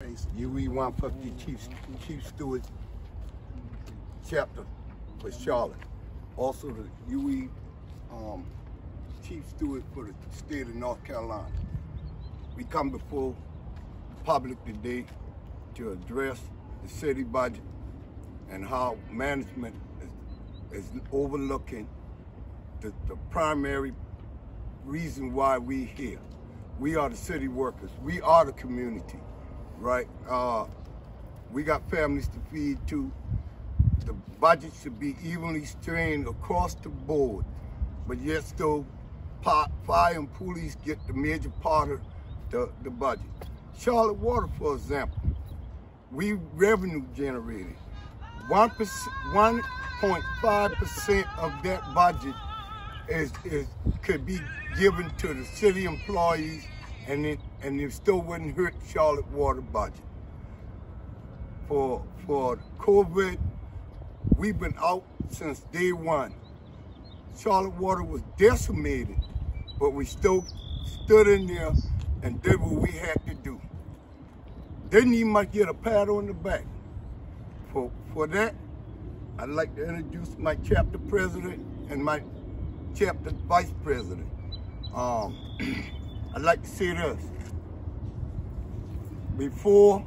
UE 150 Chief Steward chapter for Charlotte. Also the UE Chief Steward for the state of North Carolina. We come before the public today to address the city budget and how management is overlooking the primary reason why we here. We are the city workers. We are the community, right? We got families to feed too. The budget should be evenly strained across the board, but yet still fire and police get the major part of the budget. Charlotte Water, for example, we revenue generated. 1.5% of that budget could be given to the city employees, and it still wouldn't hurt Charlotte Water budget. For COVID, we've been out since day one. Charlotte Water was decimated, but we still stood in there and did what we had to do. Didn't even might get a pat on the back. For that, I'd like to introduce my chapter president and my chapter vice president. I'd like to say this. Before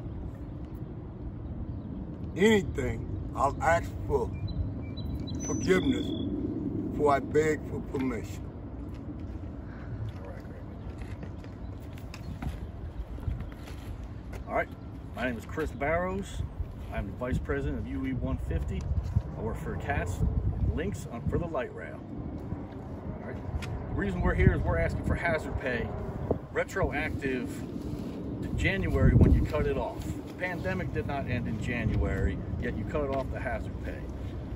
anything, I'll ask for forgiveness before I beg for permission. All right, my name is Chris Barrows. I'm the vice president of UE 150. I work for CATS, links for the light rail. All right, the reason we're here is we're asking for hazard pay retroactive to January when you cut it off. The pandemic did not end in January, yet you cut off the hazard pay.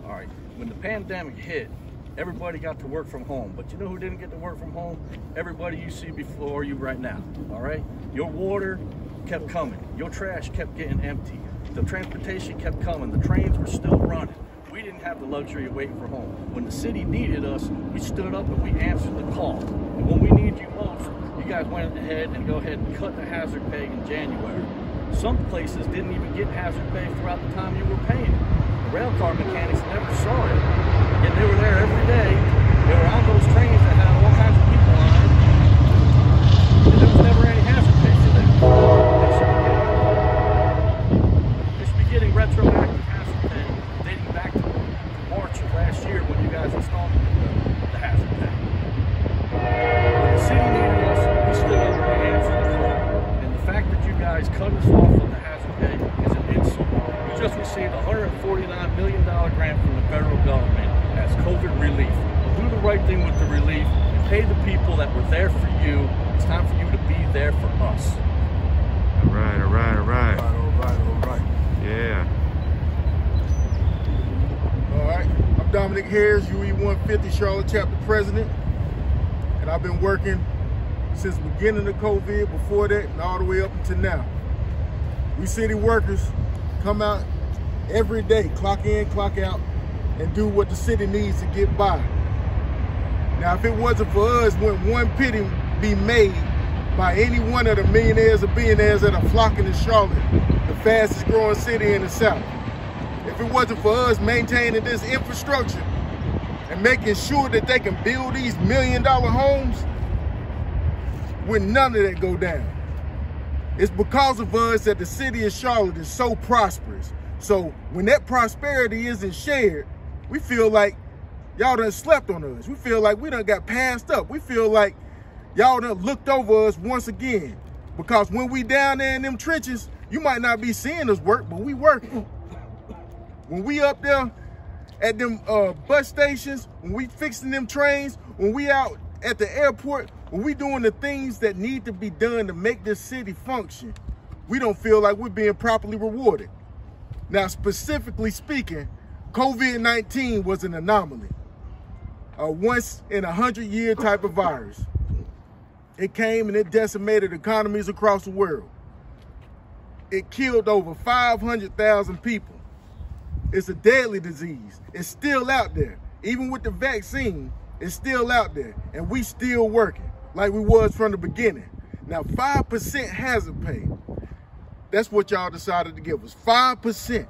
All right, when the pandemic hit, everybody got to work from home, but you know who didn't get to work from home? Everybody you see before you right now, all right? Your water kept coming. Your trash kept getting empty. The transportation kept coming. The trains were still running. We didn't have the luxury of waiting for home. When the city needed us, we stood up and we answered the call. And when we need you most, you guys went ahead and cut the hazard pay in January. Some places didn't even get hazard pay throughout the time you were paying. The rail car mechanics never saw it. And they were there every day. They were on those trains that had all kinds of people on it. And there was never any hazard pay for them. They should be getting retroactive hazard pay dating back to March of last year when you guys installed the hazard pay. When the city needed us, we stood up and we answered the call. And the fact that you guys cut us off with the hazard pay is an insult. We just received a $149 million grant from the federal government as COVID relief. Do the right thing with the relief and pay the people that were there for you. It's time for you to be there for us. All right. All right. Yeah. All right, I'm Dominic Harris, UE 150 Charlotte chapter president, and I've been working since the beginning of COVID, before that, and all the way up until now. We city workers come out every day, clock in, clock out, and do what the city needs to get by. Now, if it wasn't for us, wouldn't one penny be made by any one of the millionaires or billionaires that are flocking to Charlotte, the fastest growing city in the South. If it wasn't for us maintaining this infrastructure and making sure that they can build these $1 million homes, would none of that go down. It's because of us that the city of Charlotte is so prosperous. So when that prosperity isn't shared, we feel like y'all done slept on us. We feel like we done got passed up. We feel like y'all done looked over us once again. Because when we down there in them trenches, you might not be seeing us work, but we working. When we up there at them bus stations, when we fixing them trains, when we out at the airport, when we doing the things that need to be done to make this city function, we don't feel like we're being properly rewarded. Now, specifically speaking, COVID-19 was an anomaly, a once in 100-year type of virus. It came and it decimated economies across the world. It killed over 500,000 people. It's a deadly disease. It's still out there. Even with the vaccine, it's still out there. And we still working like we was from the beginning. Now, 5% hazard pay. That's what y'all decided to give us, 5%.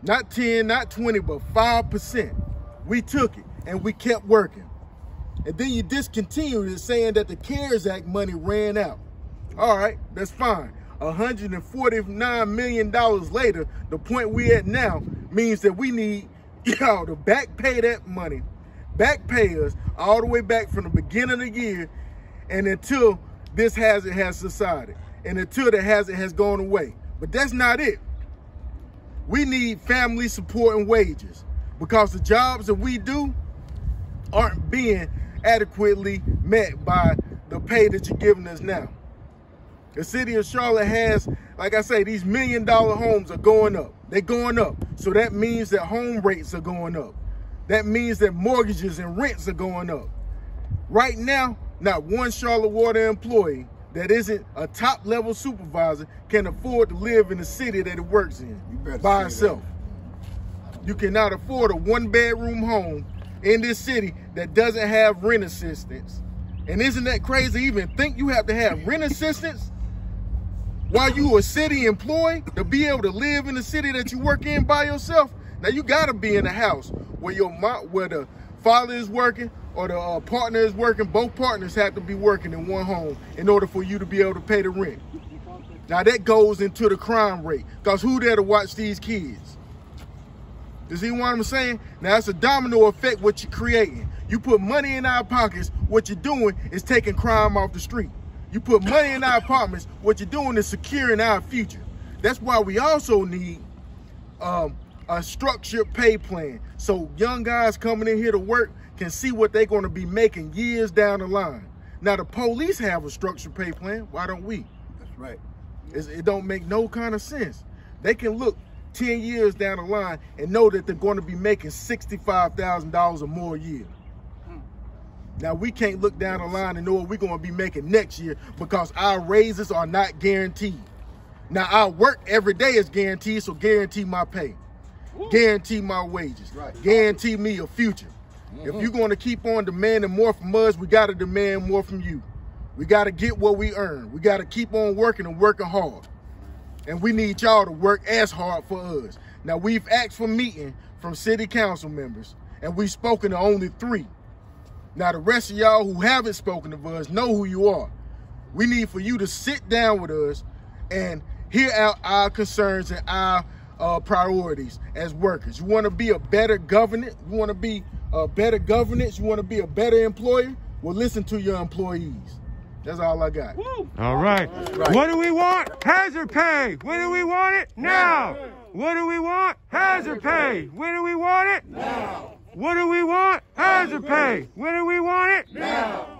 Not 10, not 20, but 5%. We took it and we kept working. And then you discontinued it saying that the CARES Act money ran out. All right, that's fine. $149 million later, the point we at now means that we need y'all to back pay that money, back pay us all the way back from the beginning of the year and until this hazard has subsided and until the hazard has gone away. But that's not it. We need family support and wages because the jobs that we do aren't being adequately met by the pay that you're giving us now. The city of Charlotte has, like I say, these $1 million homes are going up. They're going up. So that means that home rates are going up. That means that mortgages and rents are going up. Right now, not one Charlotte Water employee that isn't a top level supervisor can afford to live in the city that it works in by itself. You cannot afford a 1-bedroom home in this city that doesn't have rent assistance. And isn't that crazy? Even think you have to have rent assistance while you a city employee to be able to live in the city that you work in by yourself? Now you gotta be in a house where where the father is working or the partner is working. Both partners have to be working in one home in order for you to be able to pay the rent. Now that goes into the crime rate because who there to watch these kids? You see what I'm saying? Now it's a domino effect what you're creating. You put money in our pockets, what you're doing is taking crime off the street. You put money in our apartments, what you're doing is securing our future. That's why we also need a structured pay plan so young guys coming in here to work can see what they're going to be making years down the line. Now the police have a structured pay plan. Why don't we? That's right. It don't make no kind of sense. They can look 10 years down the line and know that they're going to be making $65,000 or more a year. Now we can't look down the line and know what we're going to be making next year because our raises are not guaranteed. Now our work every day is guaranteed, so guarantee my pay, guarantee my wages, guarantee me a future. If you're going to keep on demanding more from us, we got to demand more from you. We got to get what we earn. We got to keep on working and working hard. And we need y'all to work as hard for us. Now we've asked for meeting from city council members and we've spoken to only 3. Now the rest of y'all who haven't spoken to us know who you are. We need for you to sit down with us and hear out our concerns and our priorities as workers. You want to be a better governance? You want to be a better governance? You want to be a better employer? Well, listen to your employees. That's all I got. Woo. All right. What do we want? Hazard pay. When do we want it? Now. What do we want? Hazard pay. When do we want it? Now. What do we want? Hazard pay. When do we want it? Now.